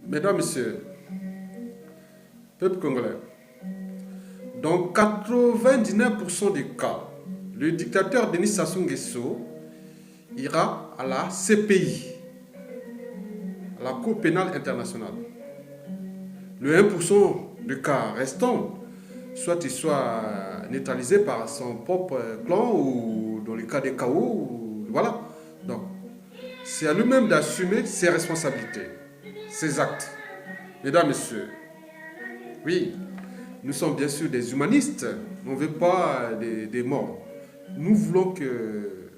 Mesdames, Messieurs, peuple congolais, dans 99% des cas, le dictateur Denis Sassou Nguesso ira à la CPI, à la Cour pénale internationale. Le 1% des cas restants, soit il soit neutralisé par son propre clan ou dans le cas des chaos, voilà. Donc, c'est à lui-même d'assumer ses responsabilités, ses actes. Mesdames, Messieurs, oui, nous sommes bien sûr des humanistes, on ne veut pas des morts. Nous voulons que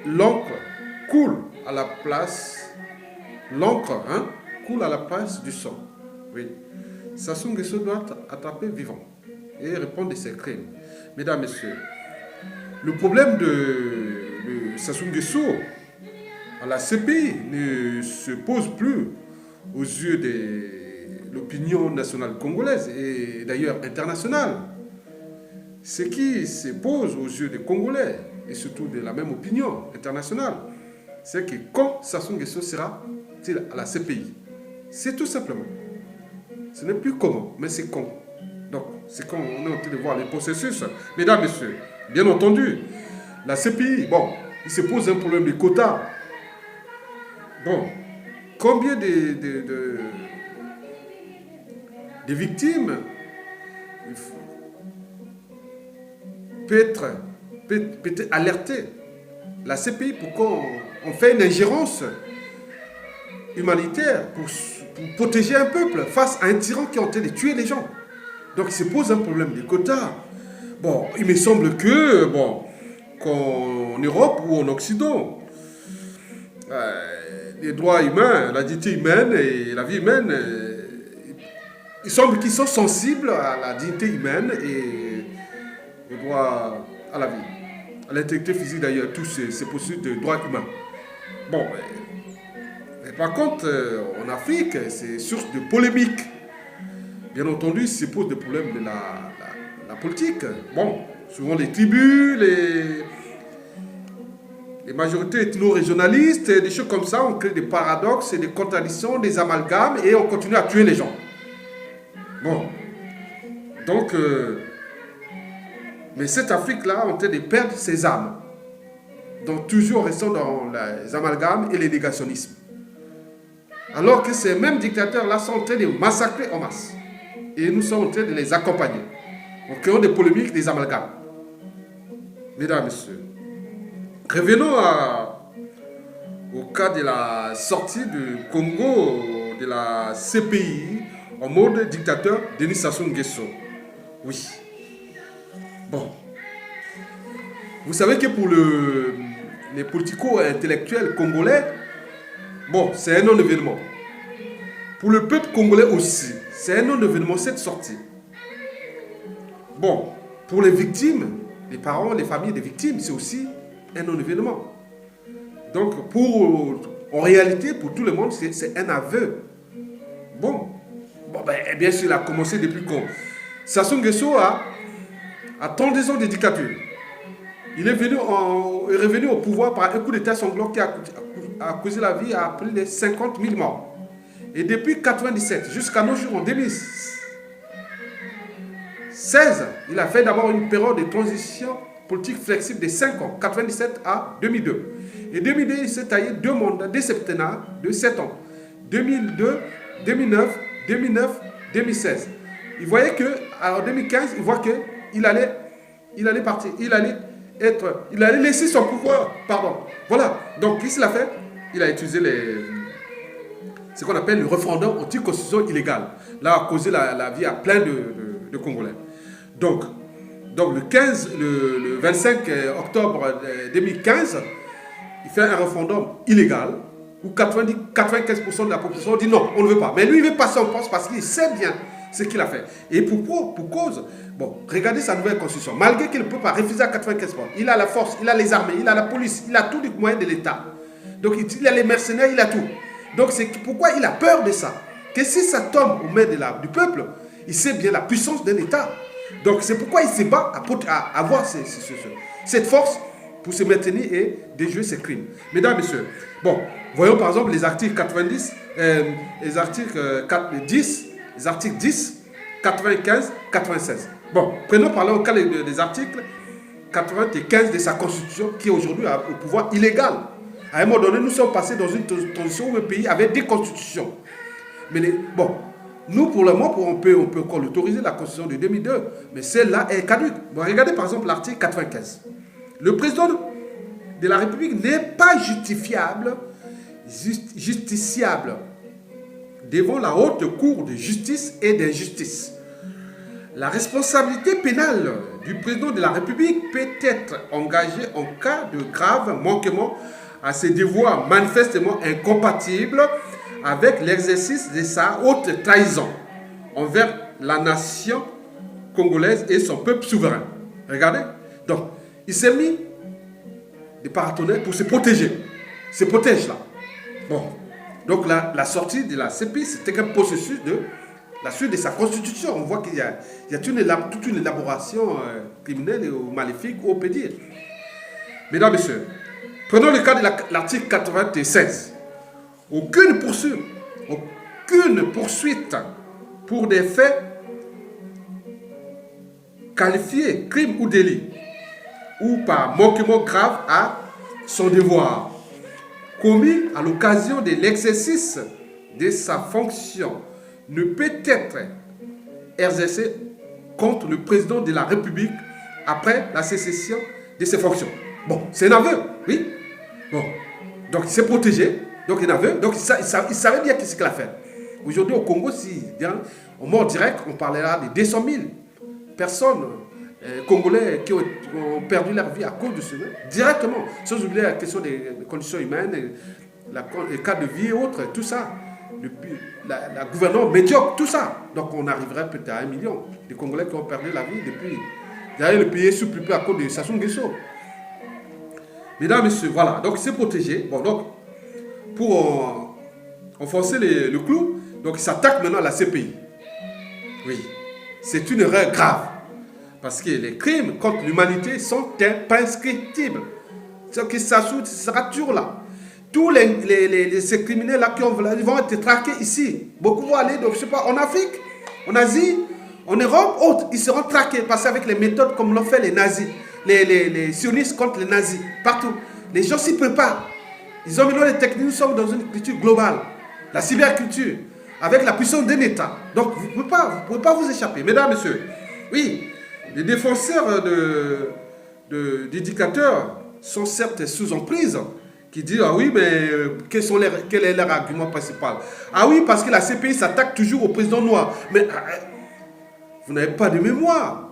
l'encre coule à la place, l'encre coule à la place du sang. Oui, Sassou Nguesso doit être attrapé vivant et répondre de ses crimes. Mesdames, Messieurs, le problème de Sassou Nguesso à la CPI ne se pose plus aux yeux de l'opinion nationale congolaise et d'ailleurs internationale. Ce qui se pose aux yeux des Congolais et surtout de la même opinion internationale, c'est que quand Sassou Nguesso sera-t-il à la CPI, c'est tout simplement. Ce n'est plus comment, mais c'est quand. Donc, c'est quand on est en train de voir les processus. Mesdames, Messieurs, bien entendu, la CPI, bon, il se pose un problème de quotas. Bon, combien de victimes peut être alerté la CPI pourquoi on fait une ingérence humanitaire pour protéger un peuple face à un tyran qui est en train de tuer les gens. Donc il se pose un problème de quotas. Bon, il me semble que, bon, qu'en Europe ou en Occident, les droits humains, la dignité humaine et la vie humaine, il semble qu'ils sont sensibles à la dignité humaine et au droit à la vie, à l'intégrité physique d'ailleurs, tous ces processus de droits humains. Bon, mais par contre, en Afrique, c'est source de polémique. Bien entendu, il se pose des problèmes de la politique. Bon, souvent les tribus, les majorités ethno-régionalistes, des choses comme ça, on crée des paradoxes, des contradictions, des amalgames et on continue à tuer les gens. Bon, donc, mais cette Afrique-là, on est en train de perdre ses âmes. Donc toujours restant dans les amalgames et les négationnismes. Alors que ces mêmes dictateurs-là sont en train de massacrer en masse. Et nous sommes en train de les accompagner. En créant des polémiques, des amalgames. Mesdames, Messieurs, revenons au cas de la sortie du Congo de la CPI en mode dictateur Denis Sassou Nguesso. Oui. Bon. Vous savez que pour les politico-intellectuels congolais, bon, c'est un non-événement. Pour le peuple congolais aussi, c'est un non-événement cette sortie. Bon, pour les victimes, les parents, les familles des victimes, c'est aussi un non-événement. Donc, en réalité, pour tout le monde, c'est un aveu. Bon, ben, bien sûr, il a commencé depuis quand Sassou Nguesso a 32 ans de dictature. Il est revenu au pouvoir par un coup d'état sanglant qui a causé la vie à plus de 50 000 morts. Et depuis 1997 jusqu'à nos jours, en 2016, il a fait d'abord une période de transition politique flexible de 5 ans, 1997 à 2002. Et 2002, il s'est taillé 2 mandats, 2 septennats de 7 ans. 2002, 2009, 2016. Il voyait qu'en 2015, il voit qu'il allait partir, il allait laisser son pouvoir, pardon. Voilà, donc qu'est-ce qu'il a fait? Il a utilisé ce qu'on appelle le référendum anti-constitution illégal. Là, a causé la vie à plein de Congolais. Donc le 25 octobre 2015, il fait un référendum illégal où 95% de la population dit non, on ne veut pas. Mais lui, il veut passer en poste parce qu'il sait bien ce qu'il a fait. Et pour cause, bon, regardez sa nouvelle constitution. Malgré qu'il ne peut pas refuser à 95%, il a la force, il a les armées, il a la police, il a tous les moyens de l'État. Donc il a les mercenaires, il a tout. Donc c'est pourquoi il a peur de ça. Que si ça tombe aux mains du peuple, il sait bien la puissance de l'État. Donc c'est pourquoi il se bat à avoir cette force pour se maintenir et déjouer ses crimes. Mesdames, Messieurs, bon, Voyons par exemple les articles 90, les articles 10, les articles 10, 95, 96. Bon, prenons par là au cas des articles 95 de sa constitution qui aujourd'hui a au pouvoir illégal. À un moment donné, nous sommes passés dans une transition où le pays avait des constitutions. Mais bon, nous pour le moment, on peut encore l'autoriser, la constitution de 2002, mais celle-là est caduque. Bon, regardez par exemple l'article 95. Le président de la République n'est pas justiciable devant la haute cour de justice et d'injustice. La responsabilité pénale du président de la République peut être engagée en cas de grave manquement à ses devoirs manifestement incompatibles avec l'exercice de sa haute trahison envers la nation congolaise et son peuple souverain. Regardez. Donc, il s'est mis des paratonnerres pour se protéger. Se protège là. Bon. Donc, la sortie de la CPI, c'était un processus de la suite de sa constitution. On voit qu'il y a toute une élaboration criminelle ou maléfique, on peut dire. Mesdames et messieurs, prenons le cas de l'article 96. Aucune poursuite pour des faits qualifiés crime ou délit ou par manquement grave à son devoir commis à l'occasion de l'exercice de sa fonction ne peut être exercée contre le président de la République après la sécession de ses fonctions. Bon, c'est un aveu, oui. Bon, donc il s'est protégé, donc il aveu, donc il savait bien ce qu'il a fait. Aujourd'hui au Congo, si on mort direct, on parlera de 200 000 personnes Congolais qui ont perdu leur vie à cause de cela, directement, sans oublier la question des conditions humaines, les cas de vie et autres, tout ça. La gouvernance médiocre, tout ça. Donc on arriverait peut-être à 1 million de Congolais qui ont perdu la vie depuis. D'ailleurs, le pays est sous-peuplé à cause de Sassou Nguesso. Mesdames et messieurs, voilà. Donc c'est protégé. Bon, donc, pour enfoncer le clou, donc il s'attaque maintenant à la CPI. Oui. C'est une erreur grave. Parce que les crimes contre l'humanité sont imprescriptibles. C'est que Sassou sera toujours là. Tous ces criminels-là ils vont être traqués ici. Beaucoup vont aller, donc, je sais pas, en Afrique, en Asie, en Europe, autres. Ils seront traqués parce qu'avec les méthodes comme l'ont fait les nazis, les sionistes contre les nazis, partout. Les gens s'y préparent. Ils ont mis les techniques. Nous sommes dans une culture globale, la cyberculture, avec la puissance d'un État. Donc, vous ne pouvez pas vous échapper. Mesdames, messieurs, oui, les défenseurs des dictateurs sont certes sous emprise, qui disent, ah oui, mais quel est leur argument principal? Ah oui, parce que la CPI s'attaque toujours au président noir. Mais vous n'avez pas de mémoire.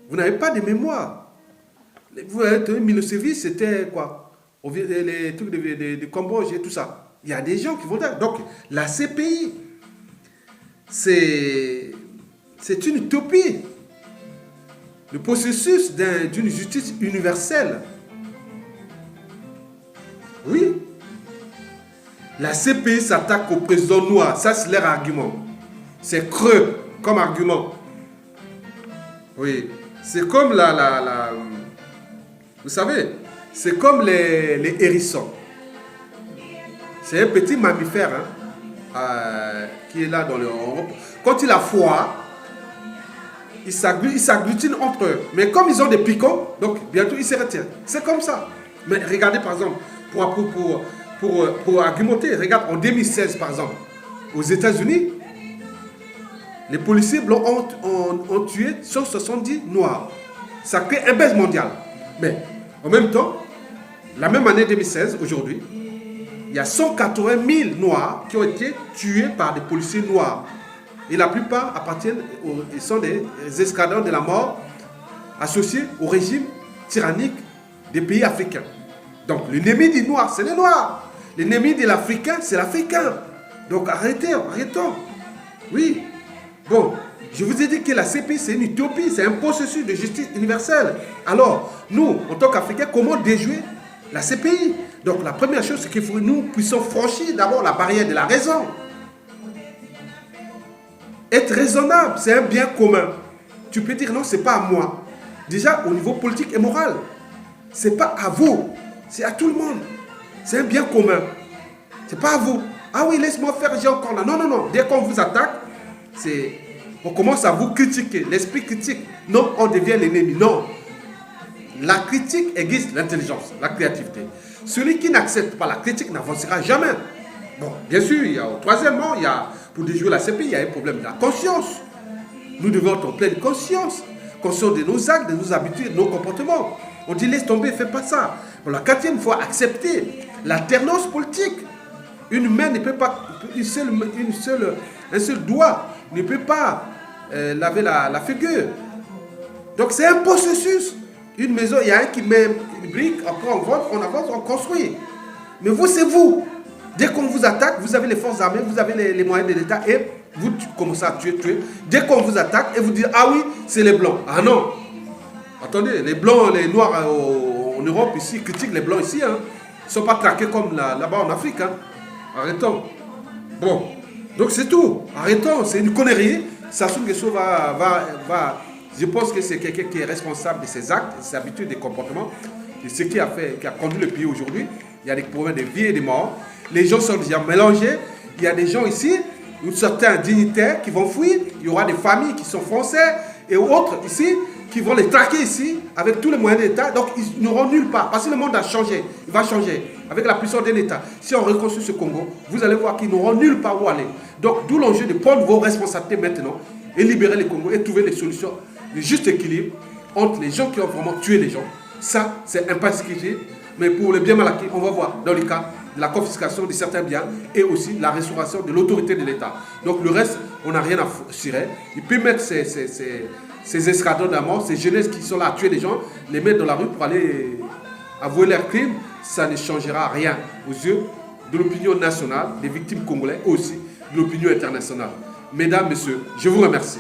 Vous n'avez pas de mémoire. Vous avez Milosevic, c'était quoi? Les trucs de Cambodge et tout ça. Il y a des gens qui vont dire. Donc, la CPI, c'est une utopie. Le processus d'une justice universelle. Oui. La CPI s'attaque au président noir. Ça, c'est leur argument. C'est creux comme argument. Oui. C'est comme vous savez, c'est comme les hérissons. C'est un petit mammifère qui est là dans l'Europe. Quand il a froid, ils s'agglutinent entre eux. Mais comme ils ont des picots, donc bientôt ils se retirent. C'est comme ça. Mais regardez par exemple, pour argumenter, regarde en 2016 par exemple, aux États-Unis, les policiers blancs ont tué 170 noirs. Ça crée un baisse mondial. Mais en même temps, la même année 2016, aujourd'hui, il y a 180 000 noirs qui ont été tués par des policiers noirs. Et la plupart ils sont des escadrons de la mort associés au régime tyrannique des pays africains. Donc l'ennemi des Noirs, c'est les Noirs. L'ennemi de l'Africain, c'est l'Africain. Donc arrêtons. Oui. Bon, je vous ai dit que la CPI, c'est une utopie, c'est un processus de justice universelle. Alors, nous, en tant qu'Africains, comment déjouer la CPI? Donc la première chose, c'est qu'il faut que nous puissions franchir d'abord la barrière de la raison. Être raisonnable, c'est un bien commun. Tu peux dire non, c'est pas à moi. Déjà, au niveau politique et moral, c'est pas à vous. C'est à tout le monde. C'est un bien commun. C'est pas à vous. Ah oui, laisse-moi faire, j'ai encore là. Non, non, non. Dès qu'on vous attaque, on commence à vous critiquer. L'esprit critique. Non, on devient l'ennemi. Non. La critique aiguise l'intelligence, la créativité. Celui qui n'accepte pas la critique n'avancera jamais. Bon, bien sûr, troisièmement, pour déjouer la CPI, il y a un problème de la conscience. Nous devons être en pleine conscience. Conscience de nos actes, de nos habitudes, de nos comportements. On dit laisse tomber, fais pas ça. Bon, la quatrième fois, accepter l'alternance politique. Une main ne peut pas, un seul doigt ne peut pas laver la figure. Donc c'est un processus. Une maison, il y a un qui met une brique, après on vole, on avance, on construit. Mais vous, c'est vous. Dès qu'on vous attaque, vous avez les forces armées, vous avez les moyens de l'État et vous commencez à tuer. Dès qu'on vous attaque et vous dites, ah oui, c'est les Blancs. Ah non. Attendez, les Blancs, les Noirs en Europe ici, critiquent les Blancs ici. Hein. Ils ne sont pas traqués comme là-bas en Afrique. Hein. Arrêtons. Bon, donc c'est tout. Arrêtons, c'est une connerie. Sassou Nguesso va. Je pense que c'est quelqu'un qui est responsable de ses actes, de ses habitudes, des comportements. Et ce qui a conduit le pays aujourd'hui. Il y a des problèmes de vie et de mort. Les gens sont déjà mélangés. Il y a des gens ici, certains dignitaires qui vont fuir. Il y aura des familles qui sont français et autres ici qui vont les traquer ici avec tous les moyens de l'État. Donc ils n'auront nulle part. Parce que le monde a changé. Il va changer avec la puissance de l'État. Si on reconstruit ce Congo, vous allez voir qu'ils n'auront nulle part où aller. Donc d'où l'enjeu de prendre vos responsabilités maintenant et libérer les Congos et trouver des solutions de juste équilibre entre les gens qui ont vraiment tué les gens. Ça, c'est impassible. Mais pour le bien mal acquis, on va voir dans le cas de la confiscation de certains biens et aussi la restauration de l'autorité de l'État. Donc le reste, on n'a rien à cirer. Il peut mettre ces escadrons de la mort, ces jeunesses qui sont là à tuer les gens, les mettre dans la rue pour aller avouer leurs crimes. Ça ne changera rien aux yeux de l'opinion nationale, des victimes congolaises, aussi de l'opinion internationale. Mesdames, Messieurs, je vous remercie.